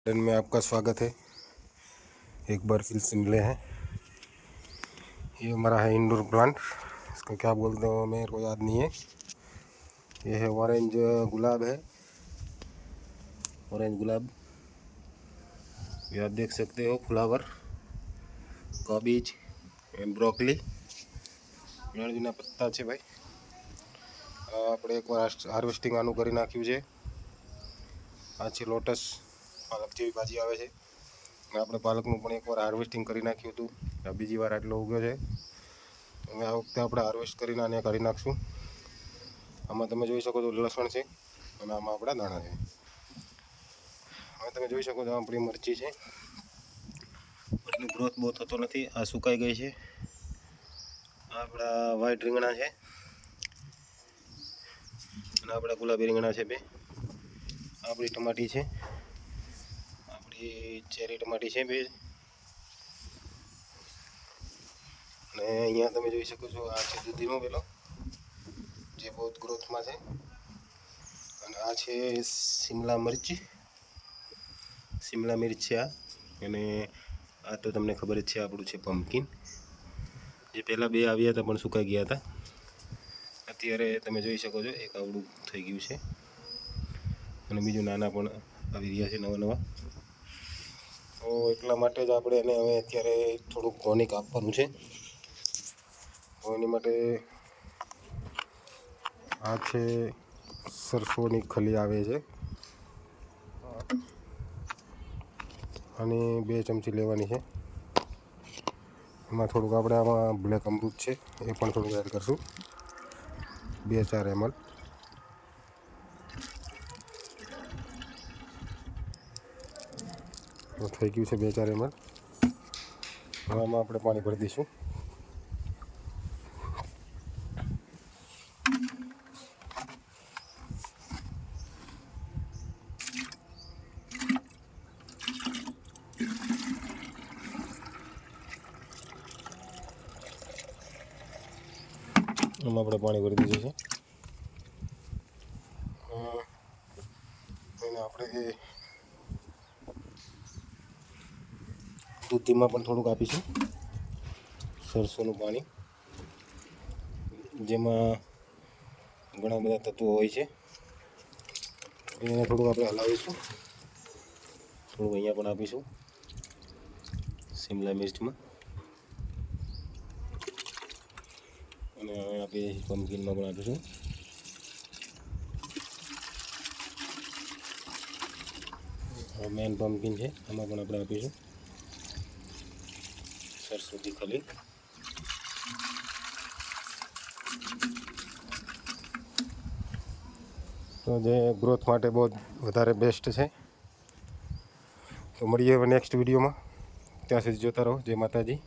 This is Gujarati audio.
गार्डन में आपका स्वागत है। एक बार फिर से मिले हैं। ये हमारा है इंडोर प्लांट, इसको क्या बोलते हो मेरे को याद नहीं है। ये है ऑरेंज गुलाब है, ऑरेंज गुलाब। ये आप देख सकते हो, फ्लावर, કોબીજ એન્ડ બ્રોકલી, મેળવીના પત્તા છે ભાઈ। આપણે એકવાર હાર્વેસ્ટિંગ આનું કરી નાખ્યું છે। આ છે લોટસ, પાલક જેવી ભાજી આવે છે। આપણે પાલકનું પણ એકવાર હાર્વેસ્ટિંગ કરી નાખ્યું હતું, આ બીજી વાર આટલો ઉગ્યો છે। હવે આ વખતે આપણે હાર્વેસ્ટ કરીને આને કાઢી નાખશું। આમાં તમે જોઈ શકો છો લસણ છે અને આમાં આપણા દાણા છે। હવે તમે જોઈ શકો છો આપણી મરચી છે, એટલી ગ્રોથ બહુ થતો નથી, આ સુકાઈ ગઈ છે। આપણા વ્હાઈટ રીંગણા છે અને આપણા ગુલાબી રીંગણા છે બે। આપણી ટમાટી છે, આપણી ચેરી ટમાટી છે બે। અને અહીંયા તમે જોઈ શકો છો આ છે દૂધીનો પેલો, જે બહુ ગ્રોથમાં છે। અને આ છે શિમલા મિર્ચ છે આ। અને આ તો તમને ખબર જ છે, આપણું છે પમ્પકિન, જે પહેલાં બે આવ્યા હતા પણ સુકાઈ ગયા હતા। અત્યારે તમે જોઈ શકો છો એક આવડું થઈ ગયું છે અને બીજું નાના પણ આવી રહ્યા છે નવા નવા। તો એટલા માટે જ આપણે એને હવે અત્યારે થોડુંક ટોનિક આપવાનું છે। તો એની માટે આ છે સરસોની ખલી આવે છે, અને 2 ચમચી લેવાની છે। એમાં થોડુંક આપણે આમાં બ્લેક અમૃત છે એ પણ થોડુંક એડ કરશું, 2-4 ml। તો થઈ ગયું છે 2-4 ml। હવે આમાં આપણે પાણી ભરી દઈશું। આમાં આપણે પાણી ભરી દીધું છે। એને આપણે દૂધીમાં પણ થોડુંક આપીશું સરસોનું પાણી, જેમાં ઘણા બધા તત્વો હોય છે। એને થોડુંક આપણે હલાવીશું, થોડુંક અહીંયા પણ આપીશું શિમલા મિર્ચમાં, અને હવે આપણે પમ્પકિનમાં પણ આપીશું। મેન પમ્પકિન છે, આમાં પણ આપણે આપીશું સરસોની ખલી। તો જે ગ્રોથ માટે બહુ વધારે બેસ્ટ છે। તો મળીએ હવે નેક્સ્ટ વિડીયોમાં, ત્યાં સુધી જોતા રહો। જય માતાજી।